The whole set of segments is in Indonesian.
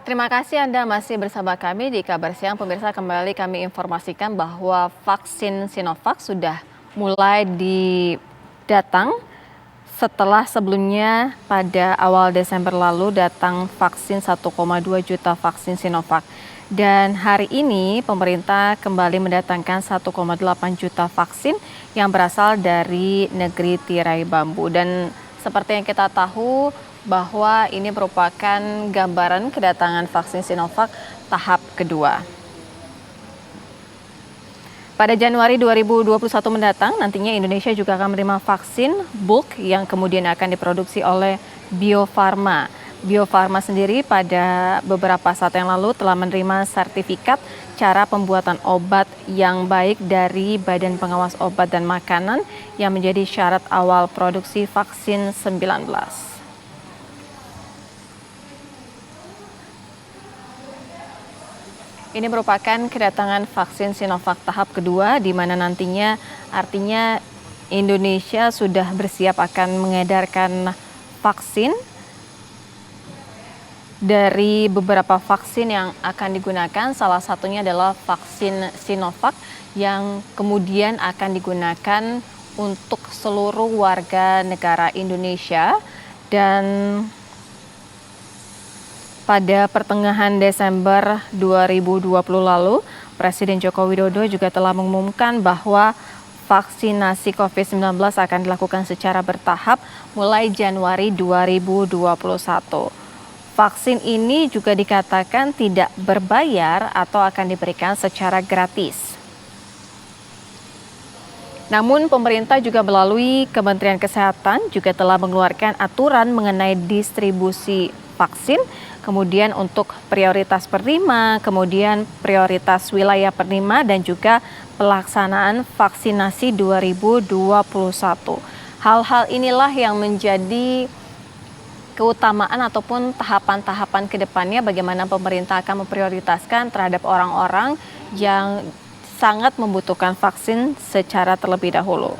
Terima kasih Anda masih bersama kami di Kabar Siang. Pemirsa, kembali kami informasikan bahwa vaksin Sinovac sudah mulai didatang setelah sebelumnya pada awal Desember lalu datang vaksin 1,2 juta vaksin Sinovac. Dan hari ini pemerintah kembali mendatangkan 1,8 juta vaksin yang berasal dari negeri tirai bambu. Dan seperti yang kita tahu bahwa ini merupakan gambaran kedatangan vaksin Sinovac tahap kedua. Pada Januari 2021 mendatang, nantinya Indonesia juga akan menerima vaksin bulk yang kemudian akan diproduksi oleh Bio Farma. Bio Farma sendiri pada beberapa saat yang lalu telah menerima sertifikat cara pembuatan obat yang baik dari Badan Pengawas Obat dan Makanan yang menjadi syarat awal produksi vaksin 19. Ini merupakan kedatangan vaksin Sinovac tahap kedua, di mana nantinya artinya Indonesia sudah bersiap akan mengedarkan vaksin dari beberapa vaksin yang akan digunakan. Salah satunya adalah vaksin Sinovac yang kemudian akan digunakan untuk seluruh warga negara Indonesia. Dan pada pertengahan Desember 2020 lalu, Presiden Joko Widodo juga telah mengumumkan bahwa vaksinasi COVID-19 akan dilakukan secara bertahap mulai Januari 2021. Vaksin ini juga dikatakan tidak berbayar atau akan diberikan secara gratis. Namun pemerintah juga melalui Kementerian Kesehatan juga telah mengeluarkan aturan mengenai distribusi vaksin, kemudian untuk prioritas penerima, kemudian prioritas wilayah penerima, dan juga pelaksanaan vaksinasi 2021. Hal-hal inilah yang menjadi keutamaan ataupun tahapan-tahapan ke depannya bagaimana pemerintah akan memprioritaskan terhadap orang-orang yang sangat membutuhkan vaksin secara terlebih dahulu.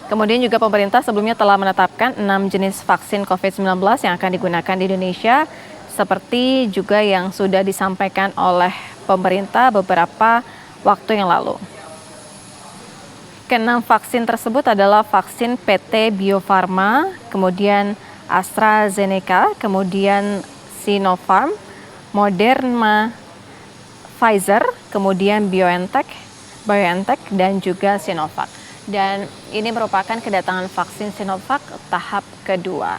Kemudian juga pemerintah sebelumnya telah menetapkan 6 jenis vaksin COVID-19 yang akan digunakan di Indonesia, seperti juga yang sudah disampaikan oleh pemerintah beberapa waktu yang lalu. Keenam vaksin tersebut adalah vaksin PT Bio Farma, kemudian AstraZeneca, kemudian Sinopharm, Moderna, Pfizer, kemudian BioNTech, dan juga Sinovac. Dan ini merupakan kedatangan vaksin Sinovac tahap kedua.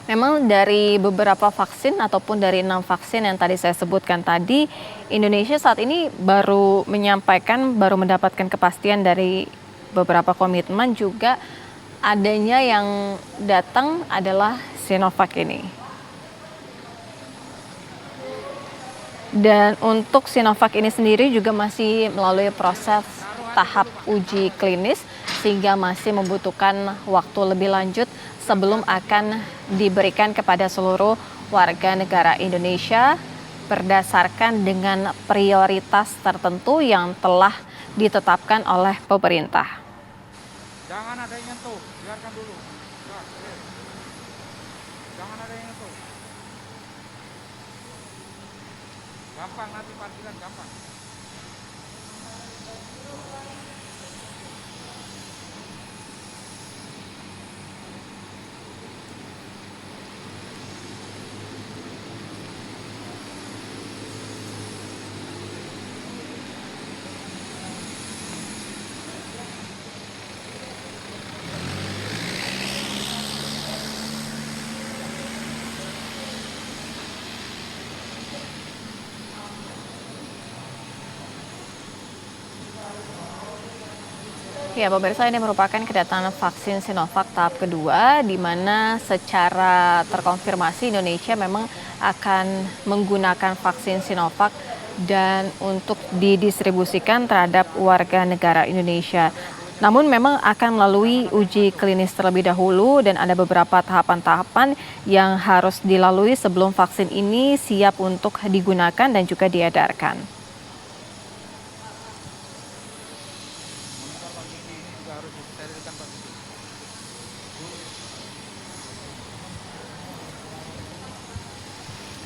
Memang dari beberapa vaksin ataupun dari 6 vaksin yang tadi saya sebutkan tadi, Indonesia saat ini baru mendapatkan kepastian dari beberapa komitmen, juga adanya yang datang adalah Sinovac ini. Dan untuk Sinovac ini sendiri juga masih melalui proses tahap uji klinis, sehingga masih membutuhkan waktu lebih lanjut sebelum akan diberikan kepada seluruh warga negara Indonesia berdasarkan dengan prioritas tertentu yang telah ditetapkan oleh pemerintah. Jangan ada yang nyentuh, biarkan dulu. Jangan ada yang nyentuh. Gampang nanti parkiran gampang. Ya, pemirsa, ini merupakan kedatangan vaksin Sinovac tahap kedua, di mana secara terkonfirmasi Indonesia memang akan menggunakan vaksin Sinovac dan untuk didistribusikan terhadap warga negara Indonesia. Namun memang akan melalui uji klinis terlebih dahulu dan ada beberapa tahapan-tahapan yang harus dilalui sebelum vaksin ini siap untuk digunakan dan juga diedarkan.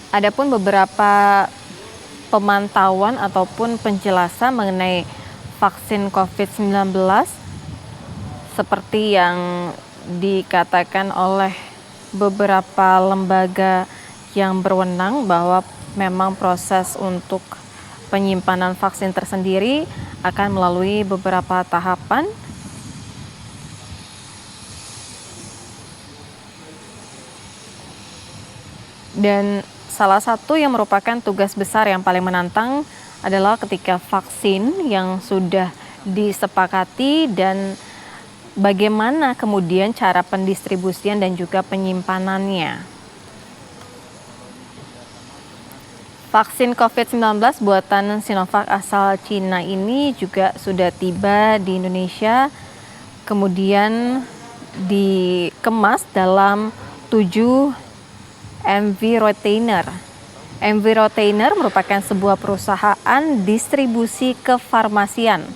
Adapun beberapa pemantauan ataupun penjelasan mengenai vaksin COVID-19 seperti yang dikatakan oleh beberapa lembaga yang berwenang bahwa memang proses untuk penyimpanan vaksin tersendiri akan melalui beberapa tahapan. Dan salah satu yang merupakan tugas besar yang paling menantang adalah ketika vaksin yang sudah disepakati dan bagaimana kemudian cara pendistribusian dan juga penyimpanannya. Vaksin COVID-19 buatan Sinovac asal Cina ini juga sudah tiba di Indonesia, kemudian dikemas dalam 7 MV Retainer. MV Retainer merupakan sebuah perusahaan distribusi kefarmasian.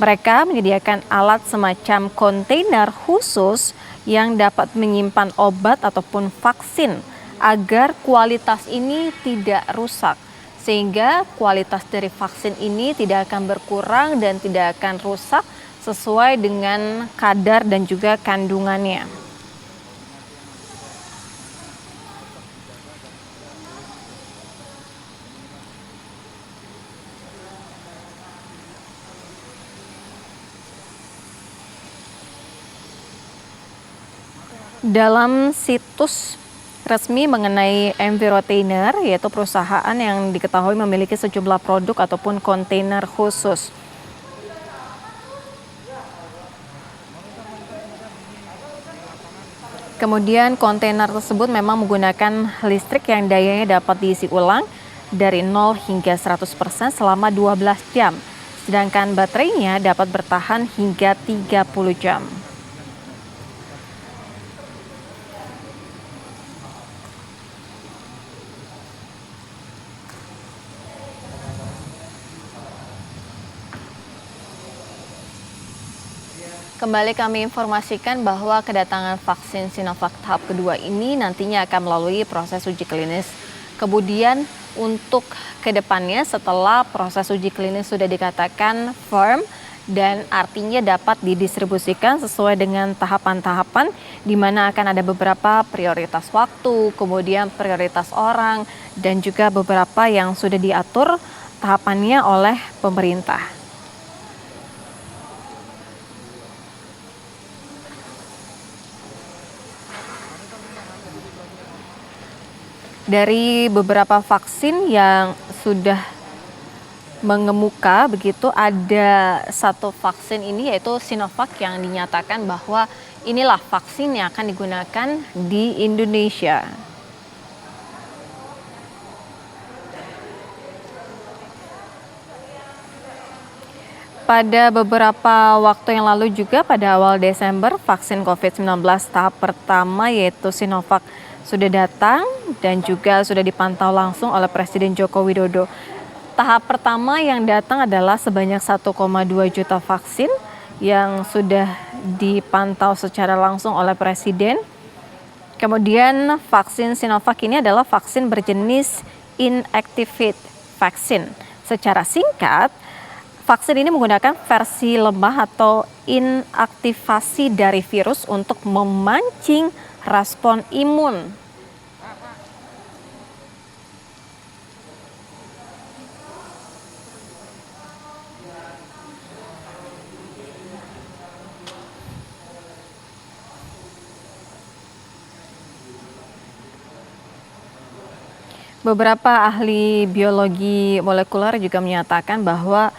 Mereka menyediakan alat semacam kontainer khusus yang dapat menyimpan obat ataupun vaksin agar kualitas ini tidak rusak. Sehingga kualitas dari vaksin ini tidak akan berkurang dan tidak akan rusak sesuai dengan kadar dan juga kandungannya. Dalam situs resmi mengenai MV Retainer, yaitu perusahaan yang diketahui memiliki sejumlah produk ataupun kontainer khusus. Kemudian kontainer tersebut memang menggunakan listrik yang dayanya dapat diisi ulang dari 0 hingga 100% selama 12 jam. Sedangkan baterainya dapat bertahan hingga 30 jam. Kembali kami informasikan bahwa kedatangan vaksin Sinovac tahap kedua ini nantinya akan melalui proses uji klinis. Kemudian untuk kedepannya setelah proses uji klinis sudah dikatakan firm dan artinya dapat didistribusikan sesuai dengan tahapan-tahapan di mana akan ada beberapa prioritas waktu, kemudian prioritas orang, dan juga beberapa yang sudah diatur tahapannya oleh pemerintah. Dari beberapa vaksin yang sudah mengemuka begitu, ada satu vaksin ini yaitu Sinovac yang dinyatakan bahwa inilah vaksin yang akan digunakan di Indonesia. Pada beberapa waktu yang lalu juga pada awal Desember vaksin COVID-19 tahap pertama yaitu Sinovac sudah datang dan juga sudah dipantau langsung oleh Presiden Joko Widodo. Tahap pertama yang datang adalah sebanyak 1,2 juta vaksin yang sudah dipantau secara langsung oleh Presiden. Kemudian vaksin Sinovac ini adalah vaksin berjenis inactivated vaccine. Secara singkat, vaksin ini menggunakan versi lemah atau inaktivasi dari virus untuk memancing respon imun. Beberapa ahli biologi molekuler juga menyatakan bahwa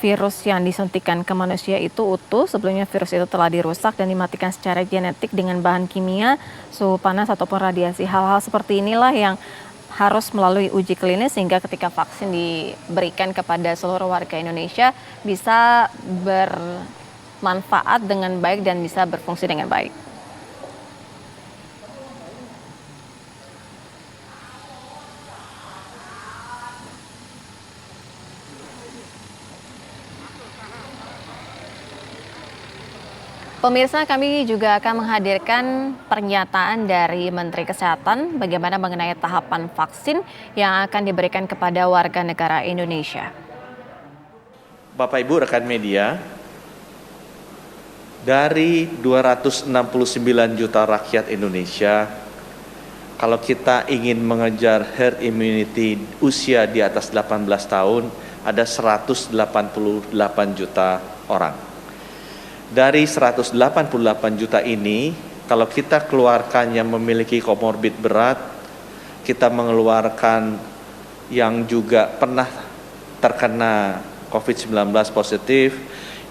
virus yang disuntikan ke manusia itu utuh. Sebelumnya virus itu telah dirusak dan dimatikan secara genetik dengan bahan kimia, suhu panas ataupun radiasi. Hal-hal seperti inilah yang harus melalui uji klinis sehingga ketika vaksin diberikan kepada seluruh warga Indonesia bisa bermanfaat dengan baik dan bisa berfungsi dengan baik. Pemirsa, kami juga akan menghadirkan pernyataan dari Menteri Kesehatan bagaimana mengenai tahapan vaksin yang akan diberikan kepada warga negara Indonesia. Bapak Ibu rekan media, dari 269 juta rakyat Indonesia, kalau kita ingin mengejar herd immunity usia di atas 18 tahun, ada 188 juta orang. Dari 188 juta ini, kalau kita keluarkan yang memiliki komorbid berat, kita mengeluarkan yang juga pernah terkena COVID-19 positif,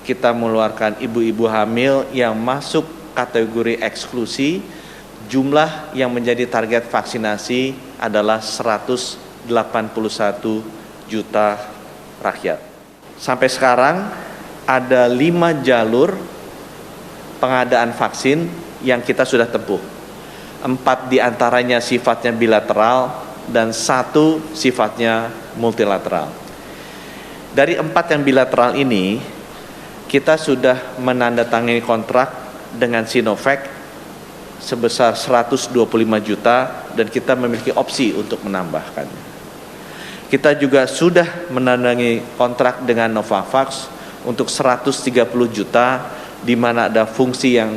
kita mengeluarkan ibu-ibu hamil yang masuk kategori eksklusi, jumlah yang menjadi target vaksinasi adalah 181 juta rakyat. Sampai sekarang ada 5 jalur pengadaan vaksin yang kita sudah tempuh. 4 diantaranya sifatnya bilateral dan 1 sifatnya multilateral. Dari 4 yang bilateral ini, kita sudah menandatangani kontrak dengan Sinovac sebesar 125 juta dan kita memiliki opsi untuk menambahkannya. Kita juga sudah menandatangani kontrak dengan Novavax untuk 130 juta, di mana ada porsi yang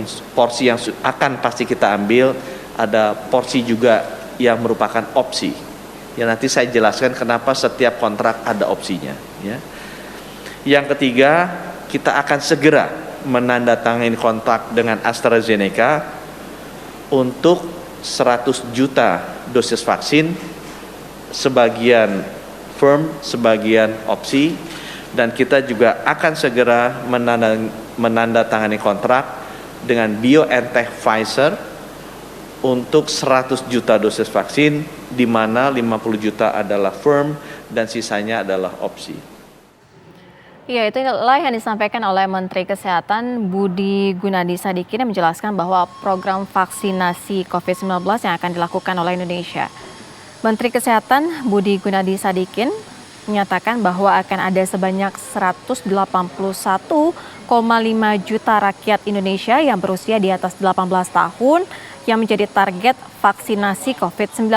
akan pasti kita ambil, ada porsi juga yang merupakan opsi. Ya, nanti saya jelaskan kenapa setiap kontrak ada opsinya. Ya. Yang ketiga, kita akan segera menandatangani kontrak dengan AstraZeneca untuk 100 juta dosis vaksin, sebagian firm, sebagian opsi. Dan kita juga akan segera menandatangani kontrak dengan BioNTech Pfizer untuk 100 juta dosis vaksin, di mana 50 juta adalah firm dan sisanya adalah opsi. Ya, itulah yang disampaikan oleh Menteri Kesehatan Budi Gunadi Sadikin yang menjelaskan bahwa program vaksinasi COVID-19 yang akan dilakukan oleh Indonesia. Menteri Kesehatan Budi Gunadi Sadikin menyatakan bahwa akan ada sebanyak 181,5 juta rakyat Indonesia yang berusia di atas 18 tahun yang menjadi target vaksinasi COVID-19.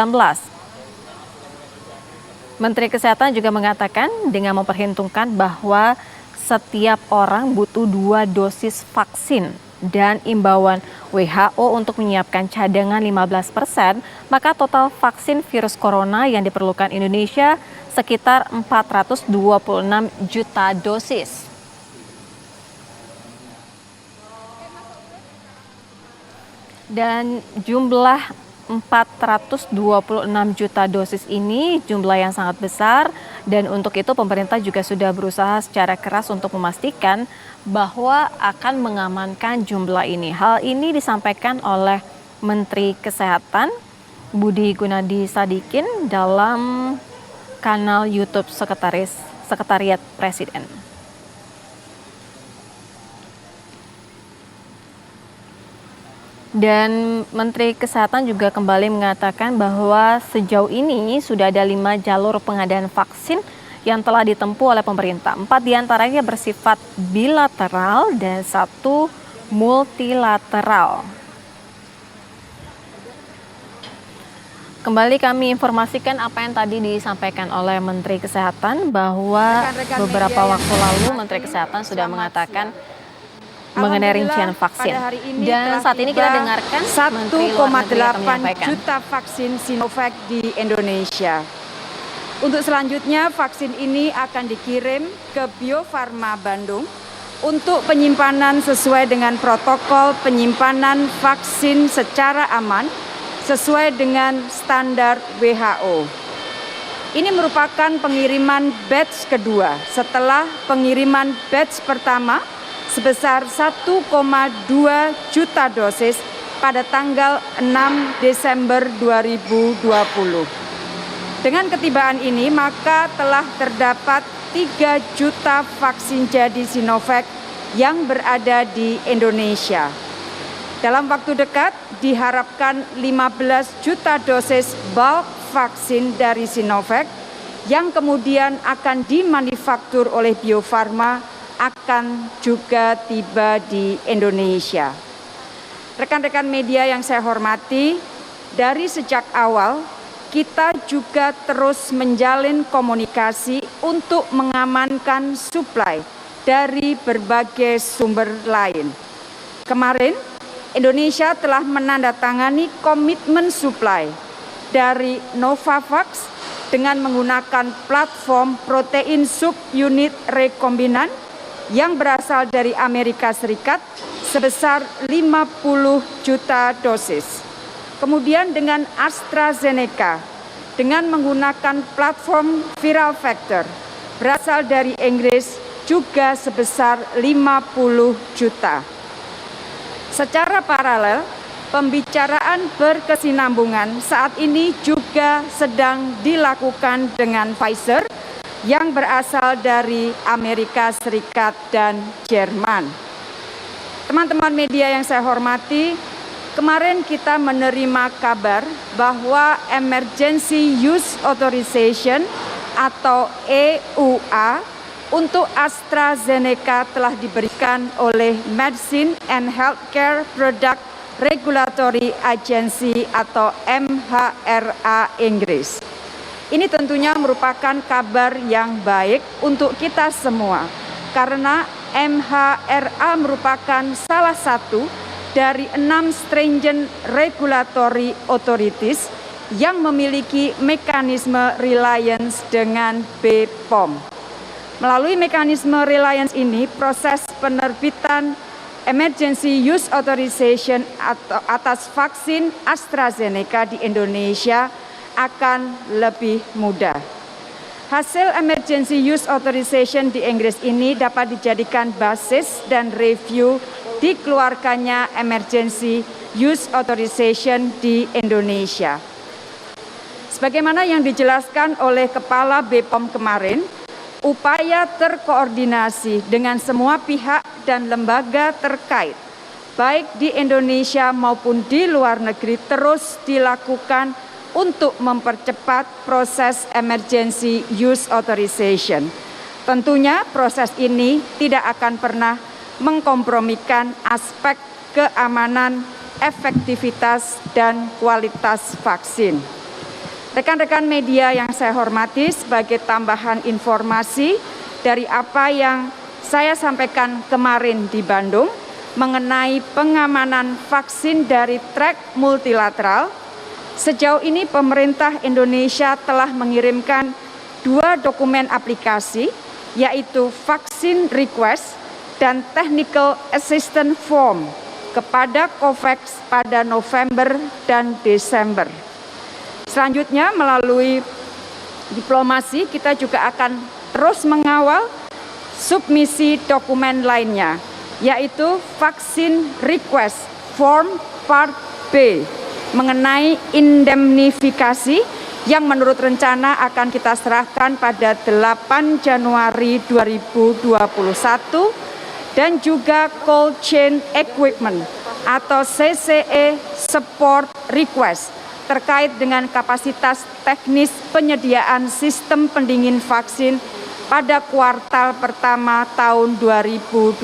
Menteri Kesehatan juga mengatakan dengan memperhitungkan bahwa setiap orang butuh 2 dosis vaksin dan imbauan WHO untuk menyiapkan cadangan 15%, maka total vaksin virus corona yang diperlukan Indonesia sekitar 426 juta dosis. Dan jumlah 426 juta dosis ini jumlah yang sangat besar, dan untuk itu pemerintah juga sudah berusaha secara keras untuk memastikan bahwa akan mengamankan jumlah ini. Hal ini disampaikan oleh Menteri Kesehatan Budi Gunadi Sadikin dalam kanal YouTube Sekretariat Presiden. Dan Menteri Kesehatan juga kembali mengatakan bahwa sejauh ini sudah ada 5 jalur pengadaan vaksin yang telah ditempuh oleh pemerintah. 4 diantaranya bersifat bilateral dan 1 multilateral. Kembali kami informasikan apa yang tadi disampaikan oleh Menteri Kesehatan bahwa beberapa waktu lalu Menteri Kesehatan sudah mengatakan mengenai rincian vaksin. Dan saat ini kita dengarkan Menteri Luar Negeri yang menyampaikan. 1,8 juta vaksin Sinovac di Indonesia. Untuk selanjutnya vaksin ini akan dikirim ke Bio Farma Bandung untuk penyimpanan sesuai dengan protokol penyimpanan vaksin secara aman sesuai dengan standar WHO. Ini merupakan pengiriman batch kedua setelah pengiriman batch pertama sebesar 1,2 juta dosis pada tanggal 6 Desember 2020. Dengan ketibaan ini maka telah terdapat 3 juta vaksin jadi Sinovac yang berada di Indonesia. Dalam waktu dekat diharapkan 15 juta dosis bulk vaksin dari Sinovac yang kemudian akan dimanufaktur oleh Bio Farma akan juga tiba di Indonesia. Rekan-rekan media yang saya hormati, dari sejak awal kita juga terus menjalin komunikasi untuk mengamankan suplai dari berbagai sumber lain. Kemarin, Indonesia telah menandatangani komitmen suplai dari Novavax dengan menggunakan platform protein subunit rekombinan yang berasal dari Amerika Serikat sebesar 50 juta dosis. Kemudian dengan AstraZeneca dengan menggunakan platform viral vector berasal dari Inggris juga sebesar 50 juta. Secara paralel, pembicaraan berkesinambungan saat ini juga sedang dilakukan dengan Pfizer yang berasal dari Amerika Serikat dan Jerman. Teman-teman media yang saya hormati, kemarin kita menerima kabar bahwa Emergency Use Authorization atau EUA untuk AstraZeneca telah diberikan oleh Medicine and Healthcare Product Regulatory Agency atau MHRA Inggris. Ini tentunya merupakan kabar yang baik untuk kita semua, karena MHRA merupakan salah satu dari 6 stringent regulatory authorities yang memiliki mekanisme reliance dengan BPOM. Melalui mekanisme reliance ini, proses penerbitan Emergency Use Authorization atas vaksin AstraZeneca di Indonesia akan lebih mudah. Hasil Emergency Use Authorization di Inggris ini dapat dijadikan basis dan review dikeluarkannya Emergency Use Authorization di Indonesia. Sebagaimana yang dijelaskan oleh Kepala BPOM kemarin, upaya terkoordinasi dengan semua pihak dan lembaga terkait, baik di Indonesia maupun di luar negeri, terus dilakukan untuk mempercepat proses Emergency Use Authorization. Tentunya proses ini tidak akan pernah mengkompromikan aspek keamanan, efektivitas, dan kualitas vaksin. Rekan-rekan media yang saya hormati, sebagai tambahan informasi dari apa yang saya sampaikan kemarin di Bandung mengenai pengamanan vaksin dari track multilateral, sejauh ini pemerintah Indonesia telah mengirimkan 2 dokumen aplikasi, yaitu vaksin request dan technical assistance form kepada COVAX pada November dan Desember. Selanjutnya, melalui diplomasi, kita juga akan terus mengawal submisi dokumen lainnya, yaitu vaksin request form part B mengenai indemnifikasi yang menurut rencana akan kita serahkan pada 8 Januari 2021, dan juga cold chain equipment atau CCE support request terkait dengan kapasitas teknis penyediaan sistem pendingin vaksin pada kuartal pertama tahun 2021.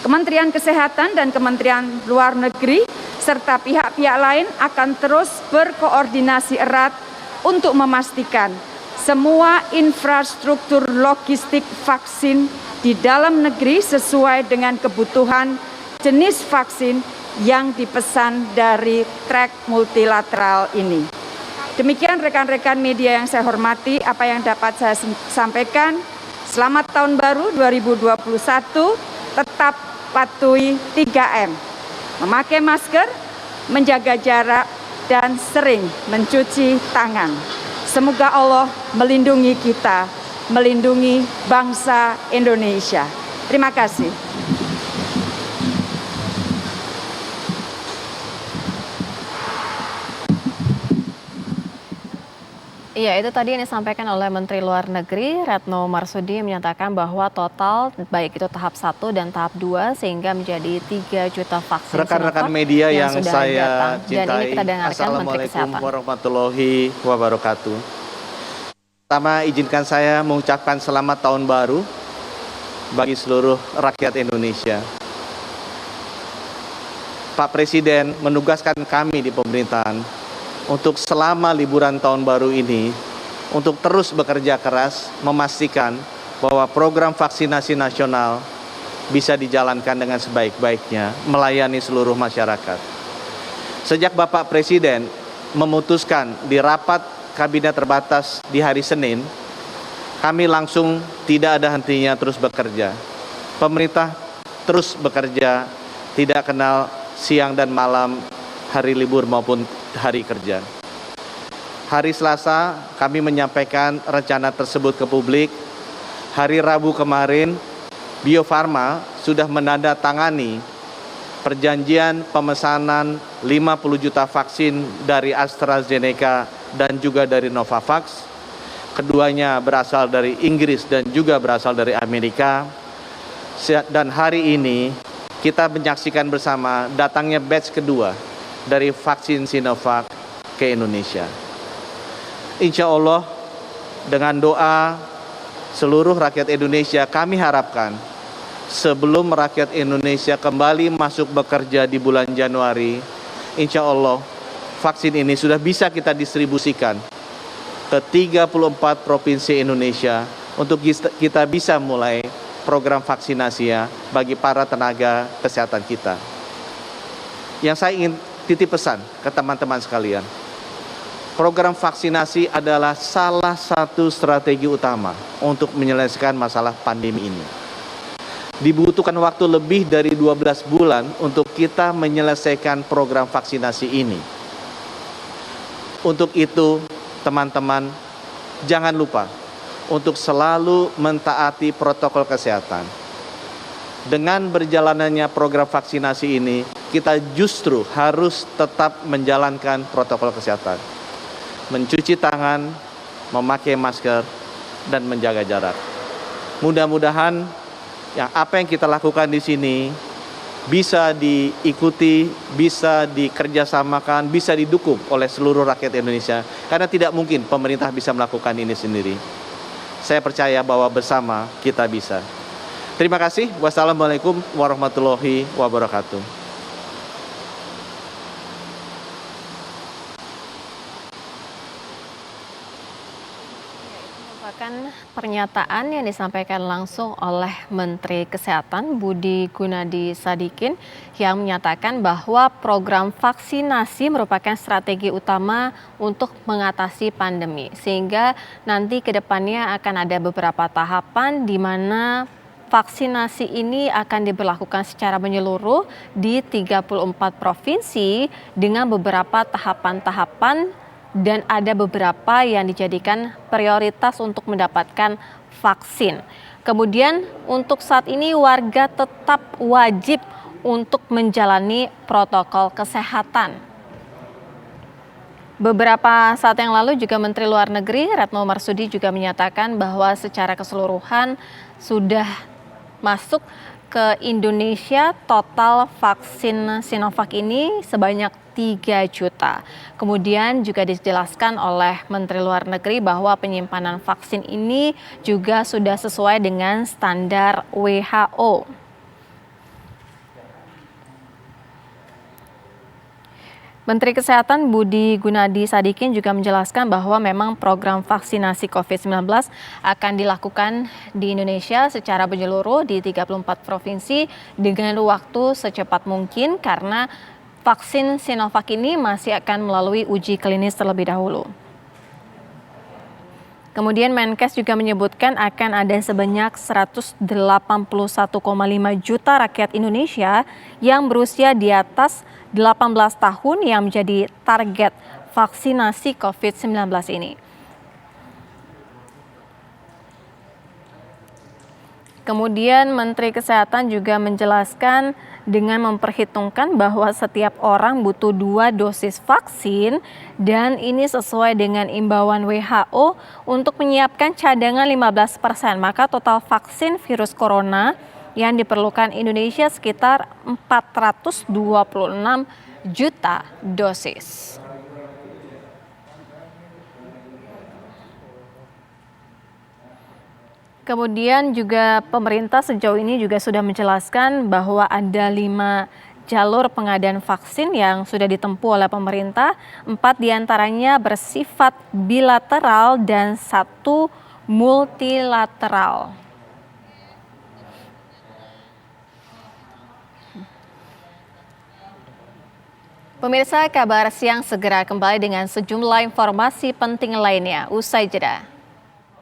Kementerian Kesehatan dan Kementerian Luar Negeri serta pihak-pihak lain akan terus berkoordinasi erat untuk memastikan semua infrastruktur logistik vaksin di dalam negeri sesuai dengan kebutuhan jenis vaksin yang dipesan dari track multilateral ini. Demikian rekan-rekan media yang saya hormati, apa yang dapat saya sampaikan. Selamat tahun baru 2021, tetap patuhi 3M. Memakai masker, menjaga jarak, dan sering mencuci tangan. Semoga Allah melindungi kita, melindungi bangsa Indonesia. Terima kasih. Iya, itu tadi yang disampaikan oleh Menteri Luar Negeri Retno Marsudi, menyatakan bahwa total baik itu tahap 1 dan tahap 2 sehingga menjadi 3 juta vaksin Rekan-rekan Sinovac media yang sudah saya datang. Dan ini cintai, kita dengarkan Menteri Assalamualaikum Kesehatan. warahmatullahi wabarakatuh. Pertama, izinkan saya mengucapkan selamat tahun baru bagi seluruh rakyat Indonesia. Pak Presiden menugaskan kami di pemerintahan untuk selama liburan tahun baru ini untuk terus bekerja keras memastikan bahwa program vaksinasi nasional bisa dijalankan dengan sebaik-baiknya melayani seluruh masyarakat. Sejak Bapak Presiden memutuskan di rapat kabinet terbatas di hari Senin, kami langsung tidak ada hentinya terus bekerja. Pemerintah terus bekerja, tidak kenal siang dan malam, hari libur maupun hari kerja. Hari Selasa kami menyampaikan rencana tersebut ke publik. Hari Rabu kemarin Bio Farma sudah menandatangani perjanjian pemesanan 50 juta vaksin dari AstraZeneca dan juga dari Novavax. Keduanya berasal dari Inggris dan juga berasal dari Amerika. Dan hari ini kita menyaksikan bersama datangnya batch kedua dari vaksin Sinovac ke Indonesia. Insya Allah dengan doa seluruh rakyat Indonesia, kami harapkan sebelum rakyat Indonesia kembali masuk bekerja di bulan Januari, insya Allah vaksin ini sudah bisa kita distribusikan ke 34 provinsi Indonesia untuk kita bisa mulai program vaksinasi ya bagi para tenaga kesehatan kita. Yang saya ingin titip pesan ke teman-teman sekalian, program vaksinasi adalah salah satu strategi utama untuk menyelesaikan masalah pandemi ini. Dibutuhkan waktu lebih dari 12 bulan untuk kita menyelesaikan program vaksinasi ini. Untuk itu, teman-teman, jangan lupa untuk selalu mentaati protokol kesehatan. Dengan berjalannya program vaksinasi ini, kita justru harus tetap menjalankan protokol kesehatan. Mencuci tangan, memakai masker, dan menjaga jarak. Mudah-mudahan apa yang kita lakukan di sini bisa diikuti, bisa dikerjasamakan, bisa didukung oleh seluruh rakyat Indonesia. Karena tidak mungkin pemerintah bisa melakukan ini sendiri. Saya percaya bahwa bersama kita bisa. Terima kasih. Wassalamualaikum warahmatullahi wabarakatuh. Merupakan pernyataan yang disampaikan langsung oleh Menteri Kesehatan Budi Gunadi Sadikin yang menyatakan bahwa program vaksinasi merupakan strategi utama untuk mengatasi pandemi, sehingga nanti ke depannya akan ada beberapa tahapan di mana vaksinasi ini akan diberlakukan secara menyeluruh di 34 provinsi dengan beberapa tahapan-tahapan dan ada beberapa yang dijadikan prioritas untuk mendapatkan vaksin. Kemudian untuk saat ini warga tetap wajib untuk menjalani protokol kesehatan. Beberapa saat yang lalu juga Menteri Luar Negeri Retno Marsudi juga menyatakan bahwa secara keseluruhan sudah masuk ke Indonesia total vaksin Sinovac ini sebanyak 3 juta. Kemudian juga dijelaskan oleh Menteri Luar Negeri bahwa penyimpanan vaksin ini juga sudah sesuai dengan standar WHO. Menteri Kesehatan Budi Gunadi Sadikin juga menjelaskan bahwa memang program vaksinasi COVID-19 akan dilakukan di Indonesia secara menyeluruh di 34 provinsi dengan waktu secepat mungkin karena vaksin Sinovac ini masih akan melalui uji klinis terlebih dahulu. Kemudian Menkes juga menyebutkan akan ada sebanyak 181,5 juta rakyat Indonesia yang berusia di atas 18 tahun yang menjadi target vaksinasi COVID-19 ini. Kemudian Menteri Kesehatan juga menjelaskan dengan memperhitungkan bahwa setiap orang butuh 2 dosis vaksin dan ini sesuai dengan imbauan WHO untuk menyiapkan cadangan 15%, maka total vaksin virus corona yang diperlukan Indonesia sekitar 426 juta dosis. Kemudian juga pemerintah sejauh ini juga sudah menjelaskan bahwa ada 5 jalur pengadaan vaksin yang sudah ditempuh oleh pemerintah. 4 diantaranya bersifat bilateral dan 1 multilateral. Pemirsa, Kabar Siang segera kembali dengan sejumlah informasi penting lainnya usai jeda.